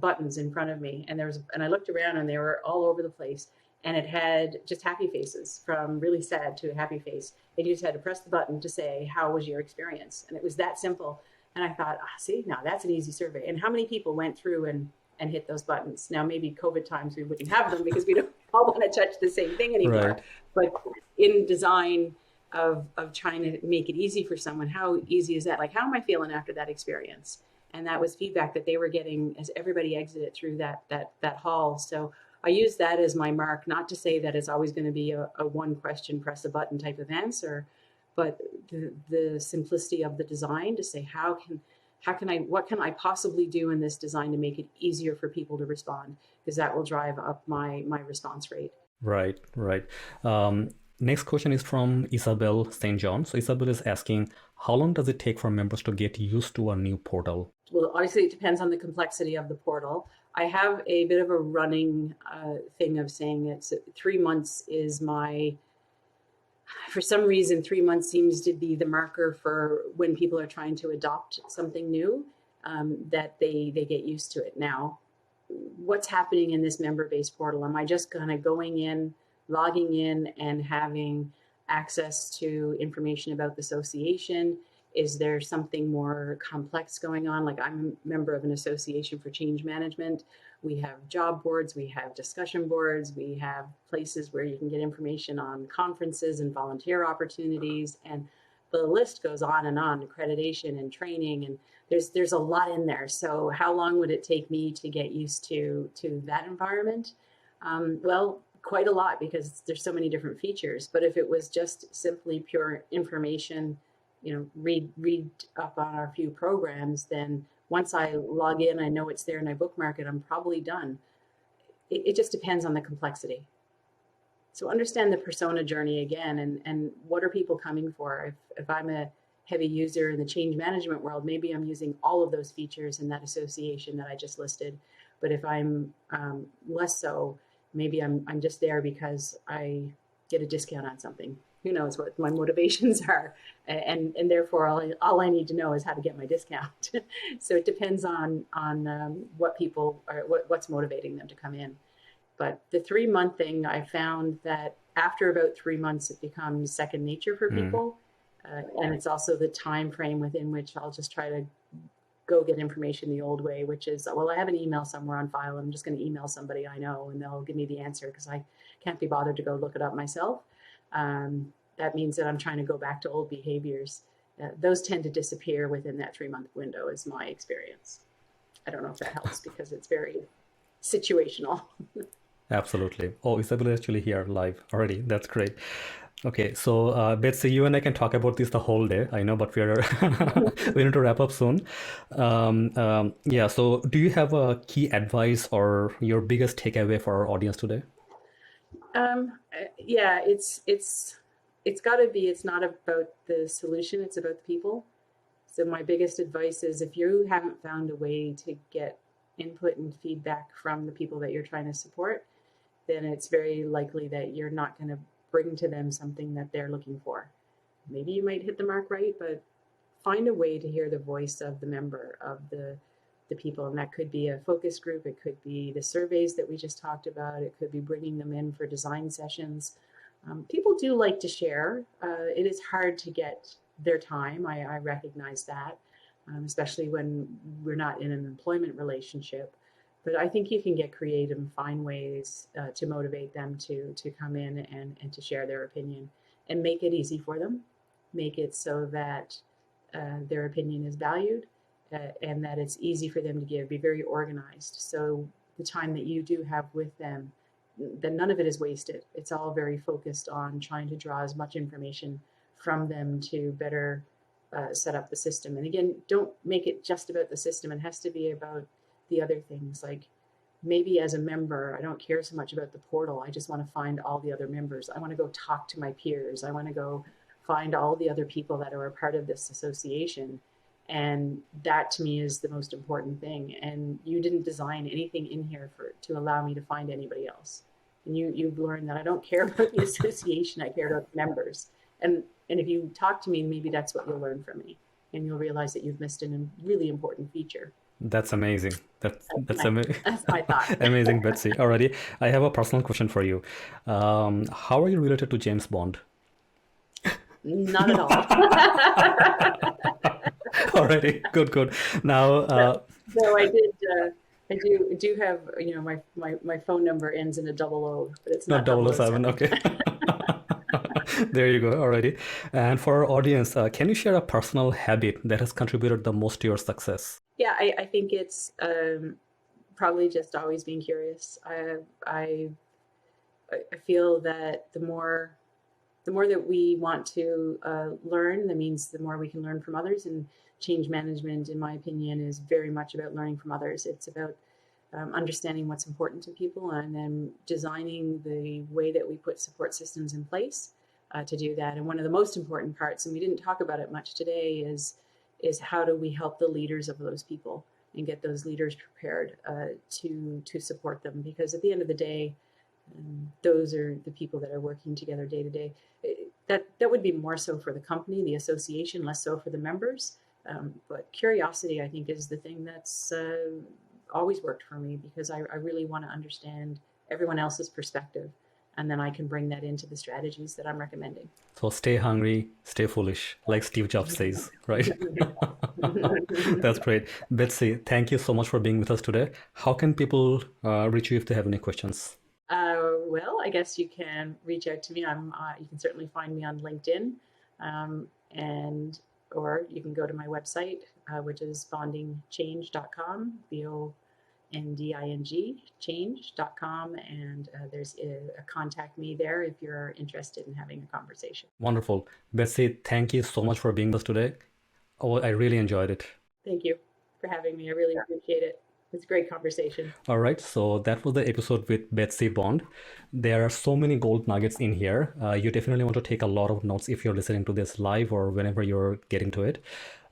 buttons in front of me, and I looked around and they were all over the place, and it had just happy faces, from really sad to a happy face, and you just had to press the button to say, how was your experience? And it was that simple. And I thought, see, now that's an easy survey. And how many people went through and hit those buttons? Now maybe COVID times we wouldn't have them because we don't all want to touch the same thing anymore. Right. But in design of trying to make it easy for someone, how easy is that? Like, how am I feeling after that experience? And that was feedback that they were getting as everybody exited through that hall. So I use that as my mark, not to say that it's always going to be a one question, press a button type of answer, but the simplicity of the design to say, what can I possibly do in this design to make it easier for people to respond? Because that will drive up my response rate. Right. Next question is from Isabel St. John. So Isabel is asking, how long does it take for members to get used to a new portal? Well, obviously it depends on the complexity of the portal. I have a bit of a running thing of saying it's 3 months is for some reason, 3 months seems to be the marker for when people are trying to adopt something new, that they get used to it. Now, what's happening in this member-based portal? Am I just kind of going in, logging in, and having access to information about the association? Is there something more complex going on? Like, I'm a member of an association for change management. We have job boards, we have discussion boards, we have places where you can get information on conferences and volunteer opportunities, and the list goes on, accreditation and training, and there's a lot in there. So how long would it take me to get used to that environment? Well, quite a lot because there's so many different features. But if it was just simply pure information, read up on our few programs, then once I log in, I know it's there and I bookmark it, I'm probably done. It just depends on the complexity. So understand the persona journey again, and what are people coming for? If I'm a heavy user in the change management world, maybe I'm using all of those features in that association that I just listed. But if I'm less so, maybe I'm just there because I get a discount on something. Who knows what my motivations are, and therefore all I need to know is how to get my discount. So it depends on what people are, what's motivating them to come in. But the 3 month thing, I found that after about 3 months, it becomes second nature for Mm. people. And it's also the time frame within which I'll just try to go get information the old way, which is, well, I have an email somewhere on file. I'm just going to email somebody I know and they'll give me the answer because I can't be bothered to go look it up myself. That means that I'm trying to go back to old behaviors. Those tend to disappear within that 3 month window, is my experience. I don't know if that helps because it's very situational. Absolutely. Oh, Isabel is actually here live already. That's great. Okay, so Betsy, you and I can talk about this the whole day. I know, but we're we need to wrap up soon. Yeah. So, do you have a key advice or your biggest takeaway for our audience today? Yeah, it's got to be. It's not about the solution; it's about the people. So my biggest advice is if you haven't found a way to get input and feedback from the people that you're trying to support, then it's very likely that you're not going to bring to them something that they're looking for. Maybe you might hit the mark right, but find a way to hear the voice of the member of the people, and that could be a focus group, it could be the surveys that we just talked about, it could be bringing them in for design sessions. People do like to share. It is hard to get their time. I recognize that, especially when we're not in an employment relationship. But I think you can get creative and find ways to motivate them to come in and to share their opinion and make it easy for them. Make it so that their opinion is valued and that it's easy for them to give. Be very organized. So the time that you do have with them, then none of it is wasted. It's all very focused on trying to draw as much information from them to better set up the system. And again, don't make it just about the system. It has to be about the other things. Like maybe as a member, I don't care so much about the portal. I just want to find all the other members. I want to go talk to my peers. I want to go find all the other people that are a part of this association. And that to me is the most important thing. And you didn't design anything in here to allow me to find anybody else. And you've learned that I don't care about the association. I care about the members. And if you talk to me, maybe that's what you'll learn from me. And you'll realize that you've missed a really important feature. That's amazing. That's my thought. Amazing, Betsy. Alrighty, I have a personal question for you. How are you related to James Bond? Not at all. Alrighty, good. Now, So I do have, my phone number ends in a 00, but it's not not 007. 007. Okay. There you go. Alrighty. And for our audience, can you share a personal habit that has contributed the most to your success? Yeah, I think it's probably just always being curious. I feel that the more that we want to learn, that means the more we can learn from others. And change management, in my opinion, is very much about learning from others. It's about understanding what's important to people and then designing the way that we put support systems in place to do that. And one of the most important parts, and we didn't talk about it much today, is how do we help the leaders of those people and get those leaders prepared to support them? Because at the end of the day, those are the people that are working together day to day. That would be more so for the company, the association, less so for the members. But curiosity, I think, is the thing that's always worked for me, because I really want to understand everyone else's perspective, and then I can bring that into the strategies that I'm recommending. So stay hungry, stay foolish, like Steve Jobs says, right? That's great. Betsy, thank you so much for being with us today. How can people reach you if they have any questions? Well, I guess you can reach out to me. You can certainly find me on LinkedIn, or you can go to my website, which is bondingchange.com, NDING, change.com. And there's a contact me there if you're interested in having a conversation. Wonderful. Betsy, thank you so much for being with us today. Oh, I really enjoyed it. Thank you for having me. I really appreciate it. It's a great conversation. All right, so that was the episode with Betsy Bond. There are so many gold nuggets in here. You definitely want to take a lot of notes if you're listening to this live or whenever you're getting to it.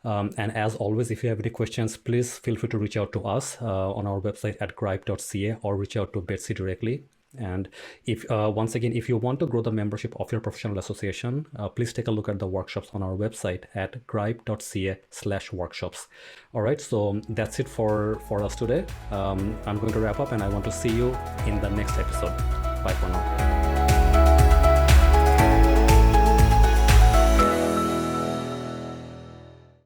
And as always, if you have any questions, please feel free to reach out to us on our website at gripe.ca or reach out to Betsy directly. And if once again, if you want to grow the membership of your professional association, please take a look at the workshops on our website at gripe.ca/workshops. All right, so that's it for us today. I'm going to wrap up and I want to see you in the next episode. Bye for now.